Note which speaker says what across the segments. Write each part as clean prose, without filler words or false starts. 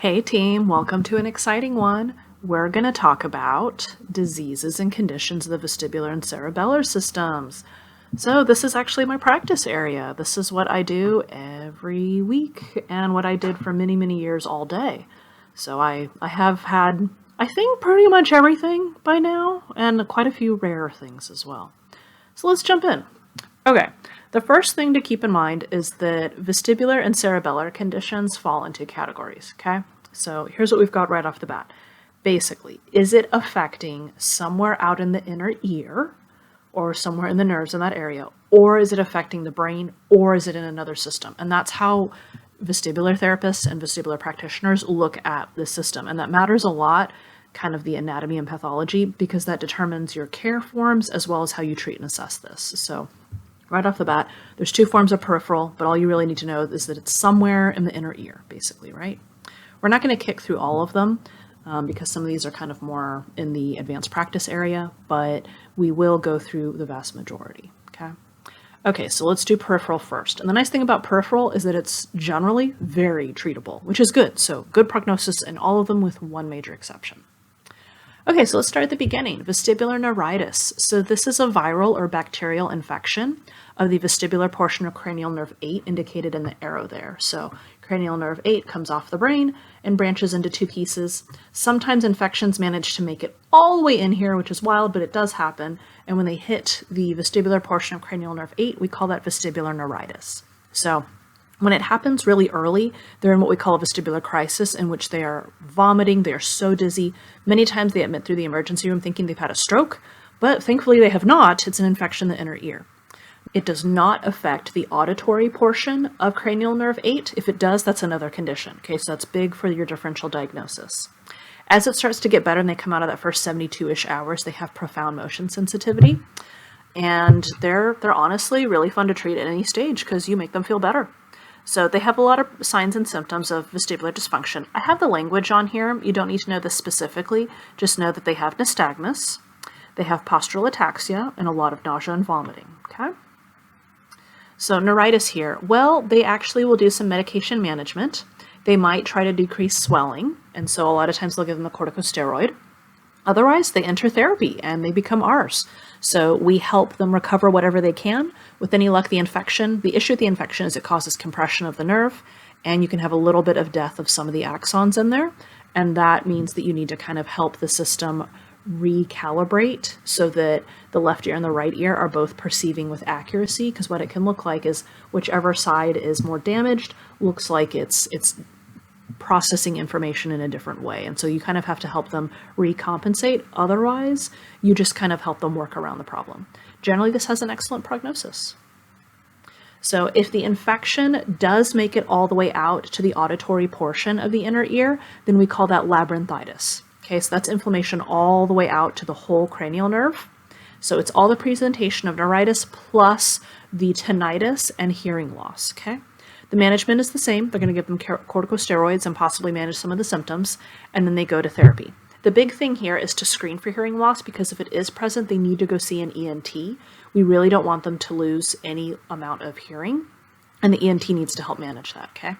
Speaker 1: Hey team, welcome to an exciting one. We're going to talk about diseases and conditions of the vestibular and cerebellar systems. So this is actually my practice area. This is what I do every week and what I did for many, many years all day. So I have had, I think, pretty much everything by now and quite a few rare things as well. So let's jump in. Okay, the first thing to keep in mind is that vestibular and cerebellar conditions fall into categories, okay? So here's what we've got right off the bat. Basically, is it affecting somewhere out in the inner ear or somewhere in the nerves in that area, or is it affecting the brain, or is it in another system? And that's how vestibular therapists and vestibular practitioners look at the system, and that matters a lot, kind of the anatomy and pathology, because that determines your care forms as well as how you treat and assess this. So right off the bat, there's two forms of peripheral, but all you really need to know is that it's somewhere in the inner ear, basically, right? We're not going to kick through all of them because some of these are kind of more in the advanced practice area, but we will go through the vast majority, okay? Okay, so let's do peripheral first. And the nice thing about peripheral is that it's generally very treatable, which is good. So good prognosis in all of them with one major exception. Okay, so let's start at the beginning. Vestibular neuritis. So this is a viral or bacterial infection of the vestibular portion of cranial nerve 8 indicated in the arrow there. So cranial nerve 8 comes off the brain and branches into two pieces. Sometimes infections manage to make it all the way in here, which is wild, but it does happen. And when they hit the vestibular portion of cranial nerve 8, we call that vestibular neuritis. So when it happens really early, they're in what we call a vestibular crisis, in which they are vomiting, they are so dizzy. Many times they admit through the emergency room thinking they've had a stroke, but thankfully they have not. It's an infection in the inner ear. It does not affect the auditory portion of cranial nerve 8. If it does, that's another condition. Okay, so that's big for your differential diagnosis. As it starts to get better and they come out of that first 72-ish hours, they have profound motion sensitivity. And they're honestly really fun to treat at any stage because you make them feel better. So they have a lot of signs and symptoms of vestibular dysfunction. I have the language on here. You don't need to know this specifically. Just know that they have nystagmus, they have postural ataxia, and a lot of nausea and vomiting, okay? So neuritis here, well, they actually will do some medication management. They might try to decrease swelling, and so a lot of times they'll give them a corticosteroid. Otherwise, they enter therapy and they become ours. So we help them recover whatever they can. With any luck, the issue with the infection is it causes compression of the nerve, and you can have a little bit of death of some of the axons in there. And that means that you need to kind of help the system recalibrate so that the left ear and the right ear are both perceiving with accuracy, because what it can look like is whichever side is more damaged looks like it's processing information in a different way. And so you kind of have to help them recompensate. Otherwise, you just kind of help them work around the problem. Generally, this has an excellent prognosis. So if the infection does make it all the way out to the auditory portion of the inner ear, then we call that labyrinthitis. Okay, so that's inflammation all the way out to the whole cranial nerve. So it's all the presentation of neuritis plus the tinnitus and hearing loss, okay? The management is the same. They're going to give them corticosteroids and possibly manage some of the symptoms, and then they go to therapy. The big thing here is to screen for hearing loss, because if it is present, they need to go see an ENT. We really don't want them to lose any amount of hearing, and the ENT needs to help manage that, okay?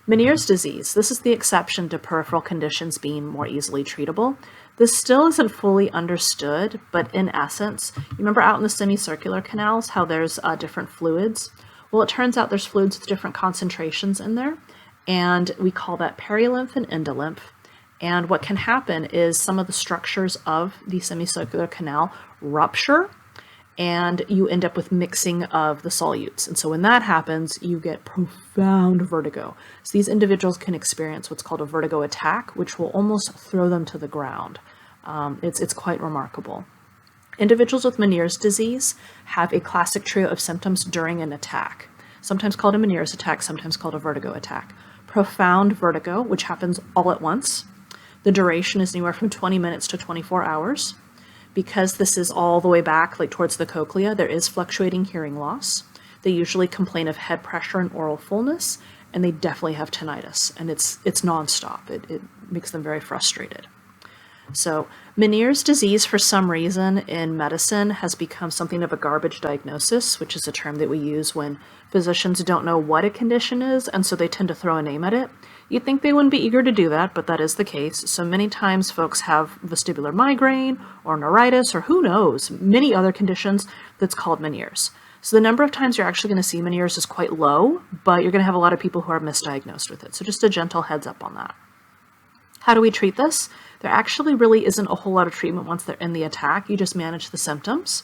Speaker 1: Meniere's disease. This is the exception to peripheral conditions being more easily treatable. This still isn't fully understood, but in essence, you remember out in the semicircular canals how there's different fluids? Well, it turns out there's fluids with different concentrations in there, and we call that perilymph and endolymph. And what can happen is some of the structures of the semicircular canal rupture, and you end up with mixing of the solutes. And so when that happens, you get profound vertigo. So these individuals can experience what's called a vertigo attack, which will almost throw them to the ground. It's quite remarkable. Individuals with Meniere's disease have a classic trio of symptoms during an attack, sometimes called a Meniere's attack, sometimes called a vertigo attack. Profound vertigo, which happens all at once. The duration is anywhere from 20 minutes to 24 hours. Because this is all the way back, like towards the cochlea, there is fluctuating hearing loss. They usually complain of head pressure and oral fullness, and they definitely have tinnitus, and it's nonstop. It makes them very frustrated. So Meniere's disease, for some reason in medicine, has become something of a garbage diagnosis, which is a term that we use when physicians don't know what a condition is, and so they tend to throw a name at it. You'd think they wouldn't be eager to do that, but that is the case. So many times folks have vestibular migraine or neuritis or who knows, many other conditions that's called Meniere's. So the number of times you're actually going to see Meniere's is quite low, but you're going to have a lot of people who are misdiagnosed with it. So just a gentle heads up on that. How do we treat this? There actually really isn't a whole lot of treatment once they're in the attack. You just manage the symptoms.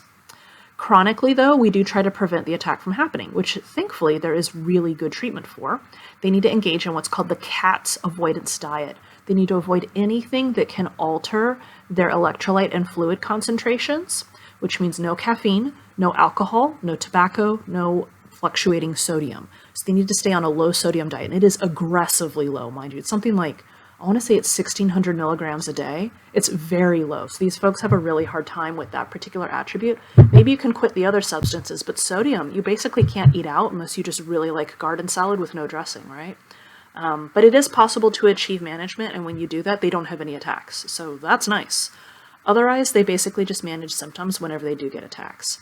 Speaker 1: Chronically, though, we do try to prevent the attack from happening, which thankfully there is really good treatment for. They need to engage in what's called the CATS avoidance diet. They need to avoid anything that can alter their electrolyte and fluid concentrations, which means no caffeine, no alcohol, no tobacco, no fluctuating sodium. So they need to stay on a low sodium diet, and it is aggressively low, mind you. It's something like, I want to say it's 1,600 milligrams a day. It's very low. So these folks have a really hard time with that particular attribute. Maybe you can quit the other substances, but sodium, you basically can't eat out unless you just really like garden salad with no dressing, right? But it is possible to achieve management, and when you do that, they don't have any attacks. So that's nice. Otherwise, they basically just manage symptoms whenever they do get attacks.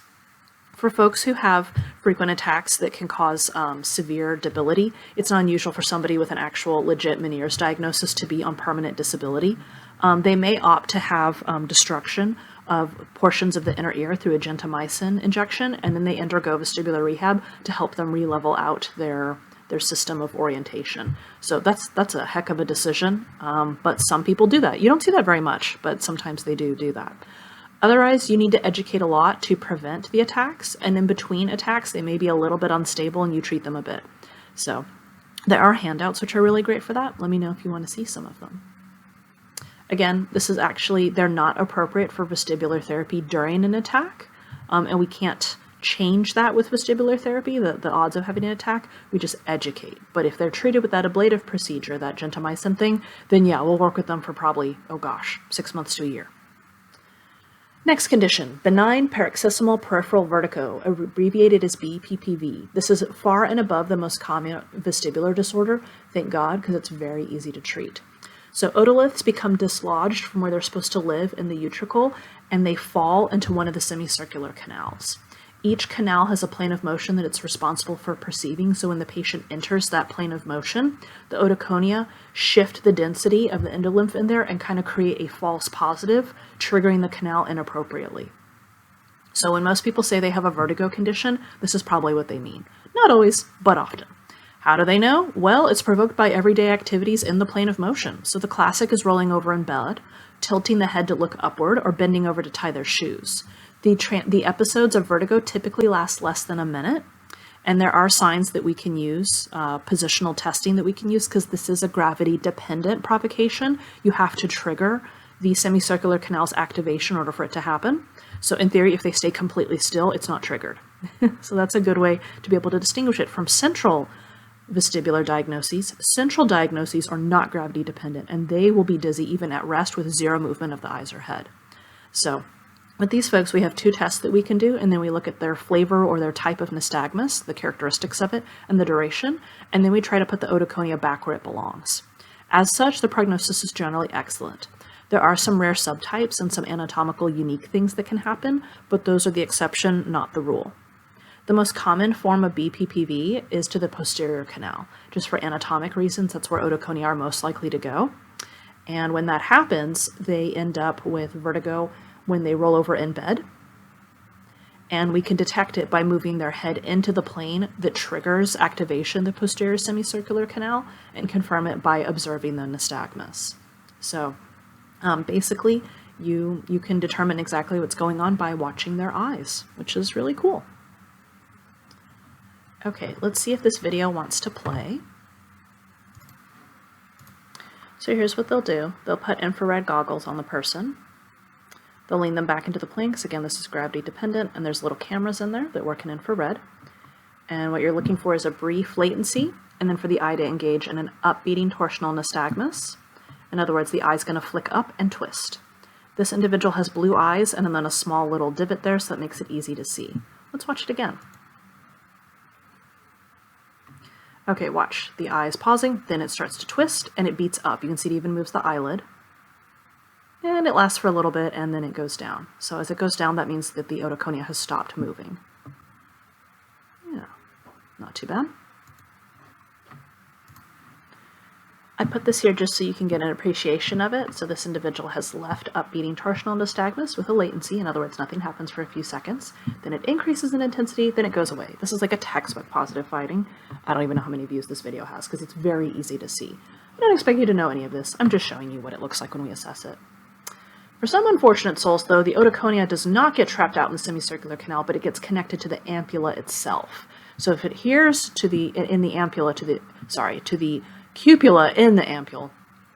Speaker 1: For folks who have frequent attacks that can cause severe debility, it's not unusual for somebody with an actual legit Meniere's diagnosis to be on permanent disability. They may opt to have destruction of portions of the inner ear through a gentamicin injection, and then they undergo vestibular rehab to help them re-level out their system of orientation. So that's a heck of a decision, but some people do that. You don't see that very much, but sometimes they do that. Otherwise, you need to educate a lot to prevent the attacks, and in between attacks, they may be a little bit unstable and you treat them a bit. So there are handouts which are really great for that. Let me know if you want to see some of them. Again, this is actually, they're not appropriate for vestibular therapy during an attack, and we can't change that with vestibular therapy, the odds of having an attack. We just educate. But if they're treated with that ablative procedure, that gentamicin thing, then yeah, we'll work with them for probably, 6 months to a year. Next condition, benign paroxysmal peripheral vertigo, abbreviated as BPPV. This is far and above the most common vestibular disorder, thank God, because it's very easy to treat. So otoliths become dislodged from where they're supposed to live in the utricle, and they fall into one of the semicircular canals. Each canal has a plane of motion that it's responsible for perceiving, so when the patient enters that plane of motion, the otoconia shift the density of the endolymph in there and kind of create a false positive, triggering the canal inappropriately. So when most people say they have a vertigo condition, this is probably what they mean. Not always, but often. How do they know? Well, it's provoked by everyday activities in the plane of motion. So the classic is rolling over in bed, tilting the head to look upward, or bending over to tie their shoes. The episodes of vertigo typically last less than a minute, and there are signs that we can use, positional testing that we can use, because this is a gravity-dependent provocation. You have to trigger the semicircular canal's activation in order for it to happen. So in theory, if they stay completely still, it's not triggered. So that's a good way to be able to distinguish it from central vestibular diagnoses. Central diagnoses are not gravity-dependent, and they will be dizzy even at rest with zero movement of the eyes or head. So with these folks, we have 2 tests that we can do, and then we look at their flavor or their type of nystagmus, the characteristics of it, and the duration, and then we try to put the otoconia back where it belongs. As such, the prognosis is generally excellent. There are some rare subtypes and some anatomical unique things that can happen, but those are the exception, not the rule. The most common form of BPPV is to the posterior canal. Just for anatomic reasons, that's where otoconia are most likely to go. And when that happens, they end up with vertigo when they roll over in bed, and we can detect it by moving their head into the plane that triggers activation of the posterior semicircular canal, and confirm it by observing the nystagmus. So basically, you can determine exactly what's going on by watching their eyes, which is really cool. Okay, let's see if this video wants to play. So here's what they'll do. They'll put infrared goggles on the person. They'll lean them back into the plane, because again, this is gravity dependent, and there's little cameras in there that work in infrared. And what you're looking for is a brief latency, and then for the eye to engage in an upbeating torsional nystagmus. In other words, the eye's going to flick up and twist. This individual has blue eyes and then a small little divot there, so that makes it easy to see. Let's watch it again. Okay, watch. The eye is pausing, then it starts to twist, and it beats up. You can see it even moves the eyelid. And it lasts for a little bit, and then it goes down. So as it goes down, that means that the otoconia has stopped moving. Yeah, not too bad. I put this here just so you can get an appreciation of it. So this individual has left upbeating torsional nystagmus with a latency. In other words, nothing happens for a few seconds. Then it increases in intensity, then it goes away. This is like a textbook positive finding. I don't even know how many views this video has because it's very easy to see. I don't expect you to know any of this. I'm just showing you what it looks like when we assess it. For some unfortunate souls, though, the otoconia does not get trapped out in the semicircular canal, but it gets connected to the ampulla itself. So if it adheres to the cupula in the ampule,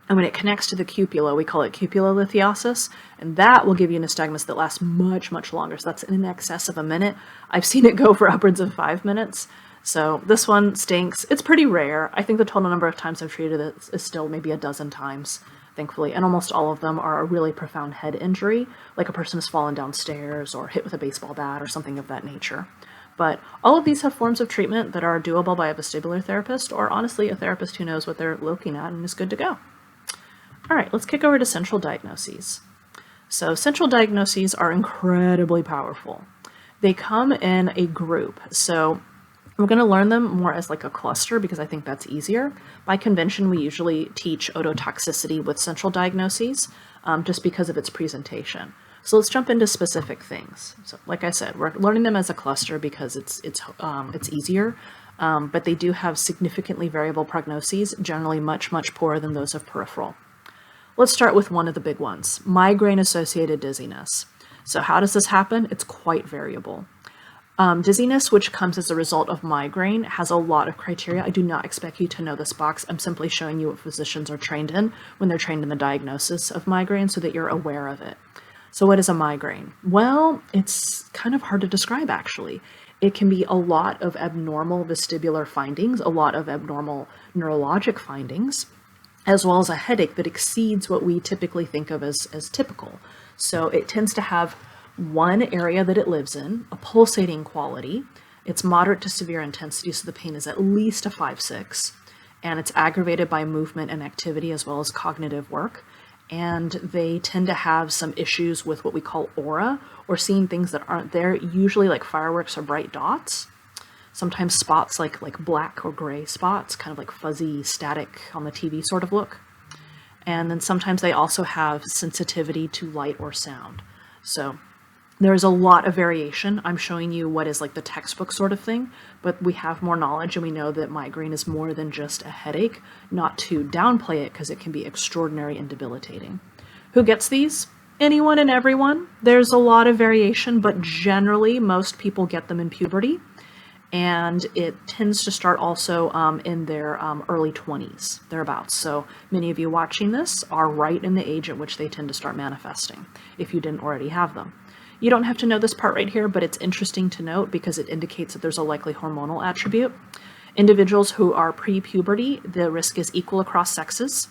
Speaker 1: and when it connects to the cupula, we call it cupulolithiasis, and that will give you nystagmus that lasts much, much longer. So that's in excess of a minute. I've seen it go for upwards of 5 minutes. So this one stinks. It's pretty rare. I think the total number of times I've treated it is still maybe a dozen times, thankfully, and almost all of them are a really profound head injury, like a person has fallen downstairs or hit with a baseball bat or something of that nature. But all of these have forms of treatment that are doable by a vestibular therapist, or honestly a therapist who knows what they're looking at and is good to go. All right, let's kick over to central diagnoses. So central diagnoses are incredibly powerful. They come in a group. So we're going to learn them more as like a cluster because I think that's easier. By convention, we usually teach ototoxicity with central diagnoses just because of its presentation. So let's jump into specific things. So like I said, we're learning them as a cluster because it's easier, but they do have significantly variable prognoses, generally much, much poorer than those of peripheral. Let's start with one of the big ones, migraine-associated dizziness. So how does this happen? It's quite variable. Dizziness, which comes as a result of migraine, has a lot of criteria. I do not expect you to know this box. I'm simply showing you what physicians are trained in when they're trained in the diagnosis of migraine so that you're aware of it. So what is a migraine? Well, it's kind of hard to describe, actually. It can be a lot of abnormal vestibular findings, a lot of abnormal neurologic findings, as well as a headache that exceeds what we typically think of as typical. So it tends to have one area that it lives in, a pulsating quality. It's moderate to severe intensity, so the pain is at least a 5-6, and it's aggravated by movement and activity as well as cognitive work. And they tend to have some issues with what we call aura, or seeing things that aren't there, usually like fireworks or bright dots. Sometimes spots like black or gray spots, kind of like fuzzy static on the TV sort of look. And then sometimes they also have sensitivity to light or sound. So there's a lot of variation. I'm showing you what is like the textbook sort of thing, but we have more knowledge and we know that migraine is more than just a headache, not to downplay it because it can be extraordinary and debilitating. Who gets these? Anyone and everyone. There's a lot of variation, but generally most people get them in puberty, and it tends to start also in their early 20s, thereabouts. So many of you watching this are right in the age at which they tend to start manifesting, if you didn't already have them. You don't have to know this part right here, but it's interesting to note because it indicates that there's a likely hormonal attribute. Individuals who are pre-puberty, the risk is equal across sexes.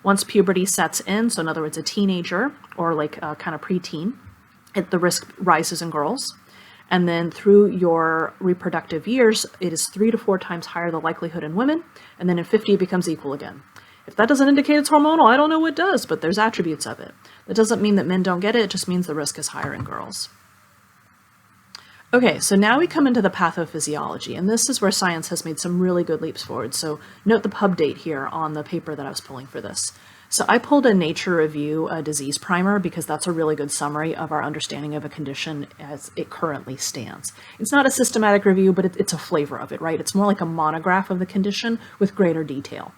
Speaker 1: Once puberty sets in, so in other words, a teenager or like kind of preteen, the risk rises in girls. And then through your reproductive years, it is 3 to 4 times higher the likelihood in women. And then in 50, it becomes equal again. If that doesn't indicate it's hormonal, I don't know what does, but there's attributes of it. That doesn't mean that men don't get it, it just means the risk is higher in girls. Okay, so now we come into the pathophysiology, and this is where science has made some really good leaps forward. So note the pub date here on the paper that I was pulling for this. So I pulled a Nature Review disease primer because that's a really good summary of our understanding of a condition as it currently stands. It's not a systematic review, but it's a flavor of it, right? It's more like a monograph of the condition with greater detail.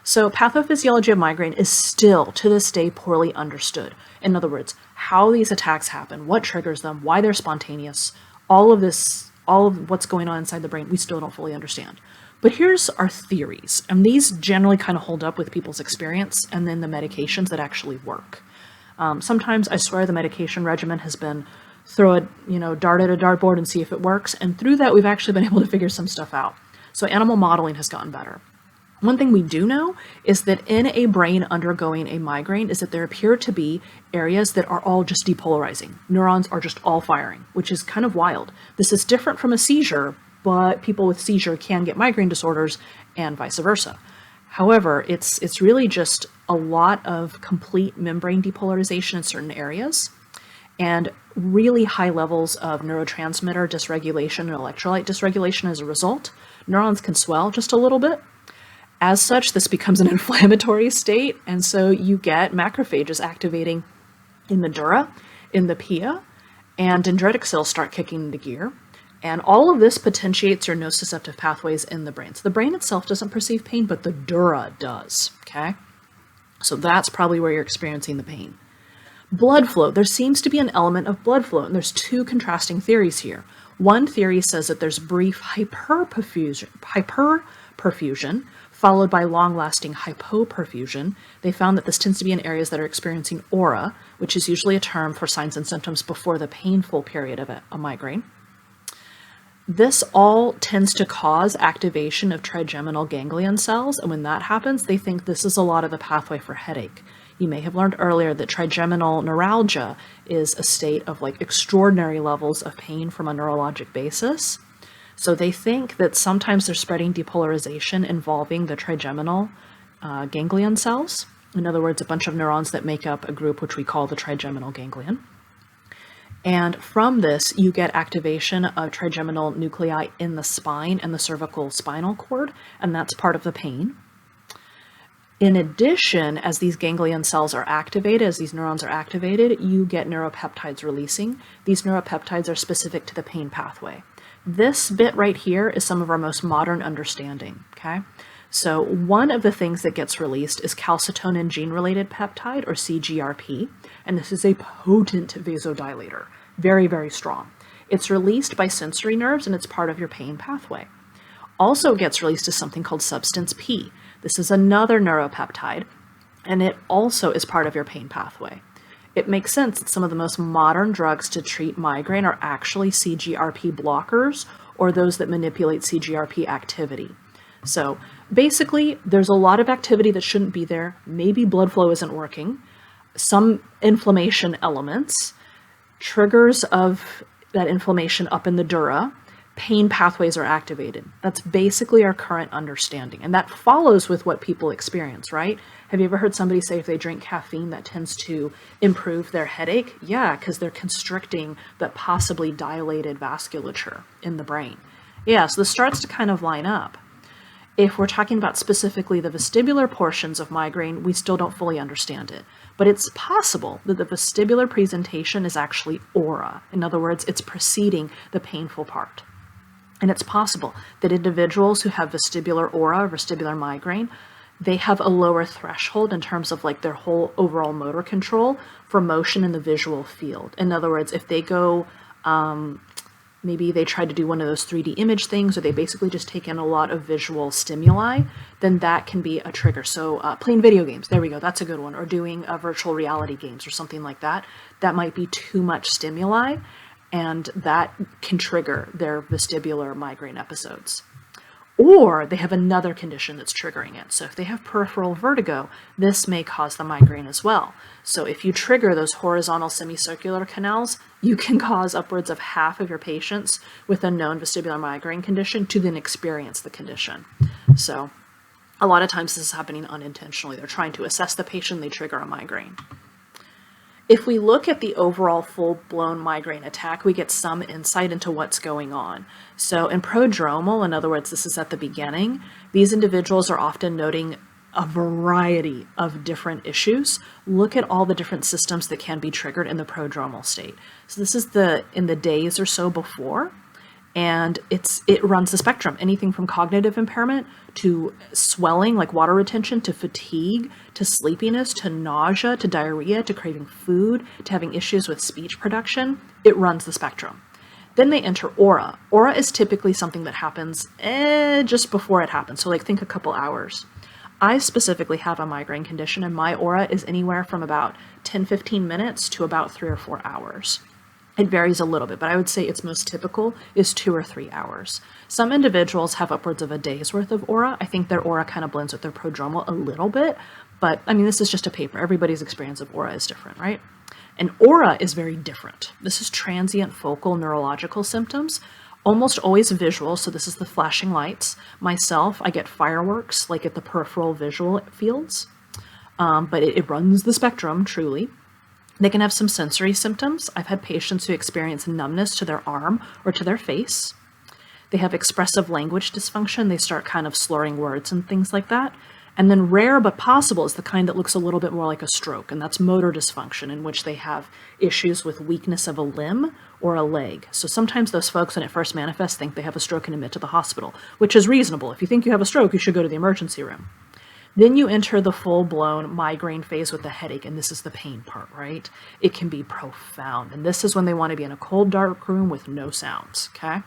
Speaker 1: So pathophysiology of migraine is still, to this day, poorly understood. In other words, how these attacks happen, what triggers them, why they're spontaneous, all of this, all of what's going on inside the brain, we still don't fully understand. But here's our theories, and these generally kind of hold up with people's experience and then the medications that actually work. Sometimes I swear the medication regimen has been throw a dart at a dartboard and see if it works, and through that we've actually been able to figure some stuff out. So animal modeling has gotten better. One thing we do know is that in a brain undergoing a migraine is that there appear to be areas that are all just depolarizing. Neurons are just all firing, which is kind of wild. This is different from a seizure, but people with seizure can get migraine disorders and vice versa. However, it's really just a lot of complete membrane depolarization in certain areas, and really high levels of neurotransmitter dysregulation and electrolyte dysregulation as a result. Neurons can swell just a little bit. As such, this becomes an inflammatory state, and so you get macrophages activating in the dura, in the pia, and dendritic cells start kicking into gear. And all of this potentiates your nociceptive pathways in the brain. So the brain itself doesn't perceive pain, but the dura does, okay? So that's probably where you're experiencing the pain. Blood flow. There seems to be an element of blood flow, and there's two contrasting theories here. One theory says that there's brief hyperperfusion followed by long-lasting hypoperfusion. They found that this tends to be in areas that are experiencing aura, which is usually a term for signs and symptoms before the painful period of a migraine. This all tends to cause activation of trigeminal ganglion cells, and when that happens, they think this is a lot of the pathway for headache. You may have learned earlier that trigeminal neuralgia is a state of like extraordinary levels of pain from a neurologic basis. So they think that sometimes they're spreading depolarization involving the trigeminal ganglion cells. In other words, a bunch of neurons that make up a group which we call the trigeminal ganglion. And from this, you get activation of trigeminal nuclei in the spine and the cervical spinal cord, and that's part of the pain. In addition, as these ganglion cells are activated, as these neurons are activated, you get neuropeptides releasing. These neuropeptides are specific to the pain pathway. This bit right here is some of our most modern understanding, okay? So one of the things that gets released is calcitonin gene-related peptide, or CGRP, and this is a potent vasodilator, very, very strong. It's released by sensory nerves, and it's part of your pain pathway. Also gets released is something called substance P. This is another neuropeptide, and it also is part of your pain pathway. It makes sense that some of the most modern drugs to treat migraine are actually CGRP blockers, or those that manipulate CGRP activity. So basically, there's a lot of activity that shouldn't be there. Maybe blood flow isn't working. Some inflammation elements, triggers of that inflammation up in the dura, pain pathways are activated. That's basically our current understanding. And that follows with what people experience, right? Have you ever heard somebody say if they drink caffeine, that tends to improve their headache? Yeah, because they're constricting that possibly dilated vasculature in the brain. Yeah, so this starts to kind of line up. If we're talking about specifically the vestibular portions of migraine, we still don't fully understand it. But it's possible that the vestibular presentation is actually aura. In other words, it's preceding the painful part. And it's possible that individuals who have vestibular aura, vestibular migraine, they have a lower threshold in terms of like their whole overall motor control for motion in the visual field. In other words, if they go, maybe they tried to do one of those 3D image things, or they basically just take in a lot of visual stimuli, then that can be a trigger. So playing video games, there we go, that's a good one. Or doing virtual reality games or something like that. That might be too much stimuli, and that can trigger their vestibular migraine episodes. Or they have another condition that's triggering it. So if they have peripheral vertigo, this may cause the migraine as well. So if you trigger those horizontal semicircular canals, you can cause upwards of half of your patients with a known vestibular migraine condition to then experience the condition. So a lot of times this is happening unintentionally. They're trying to assess the patient, they trigger a migraine. If we look at the overall full-blown migraine attack, we get some insight into what's going on. So in prodromal, in other words, this is at the beginning, these individuals are often noting a variety of different issues. Look at all the different systems that can be triggered in the prodromal state. So this is in the days or so before, and it runs the spectrum, anything from cognitive impairment to swelling, like water retention, to fatigue, to sleepiness, to nausea, to diarrhea, to craving food, to having issues with speech production. It runs the spectrum. Then they enter aura. Aura is typically something that happens just before it happens. So like think a couple hours. I specifically have a migraine condition, and my aura is anywhere from about 10-15 minutes to about 3 or 4 hours. It varies a little bit, but I would say its most typical is 2 or 3 hours. Some individuals have upwards of a day's worth of aura. I think their aura kind of blends with their prodromal a little bit, but I mean, this is just a paper. Everybody's experience of aura is different, right? And aura is very different. This is transient focal neurological symptoms, almost always visual. So this is the flashing lights. Myself, I get fireworks, like at the peripheral visual fields. but it runs the spectrum, truly. They can have some sensory symptoms. I've had patients who experience numbness to their arm or to their face. They have expressive language dysfunction. They start kind of slurring words and things like that. And then rare but possible is the kind that looks a little bit more like a stroke, and that's motor dysfunction, in which they have issues with weakness of a limb or a leg. So sometimes those folks, when it first manifests, think they have a stroke and admit to the hospital, which is reasonable. If you think you have a stroke, you should go to the emergency room. Then you enter the full-blown migraine phase with the headache, and this is the pain part, right? It can be profound, and this is when they want to be in a cold, dark room with no sounds, okay?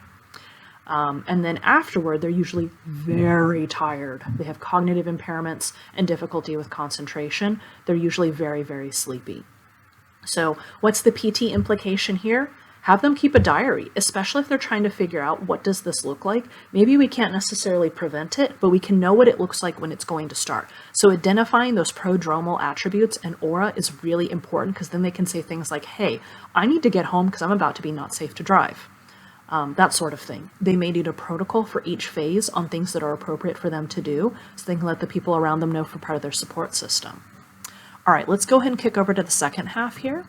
Speaker 1: And then afterward, they're usually very tired. They have cognitive impairments and difficulty with concentration. They're usually very, very sleepy. So what's the PT implication here? Have them keep a diary, especially if they're trying to figure out, what does this look like? Maybe we can't necessarily prevent it, but we can know what it looks like when it's going to start. So identifying those prodromal attributes and aura is really important, because then they can say things like, hey, I need to get home because I'm about to be not safe to drive. That sort of thing. They may need a protocol for each phase on things that are appropriate for them to do, so they can let the people around them know for part of their support system. All right, let's go ahead and kick over to the second half here.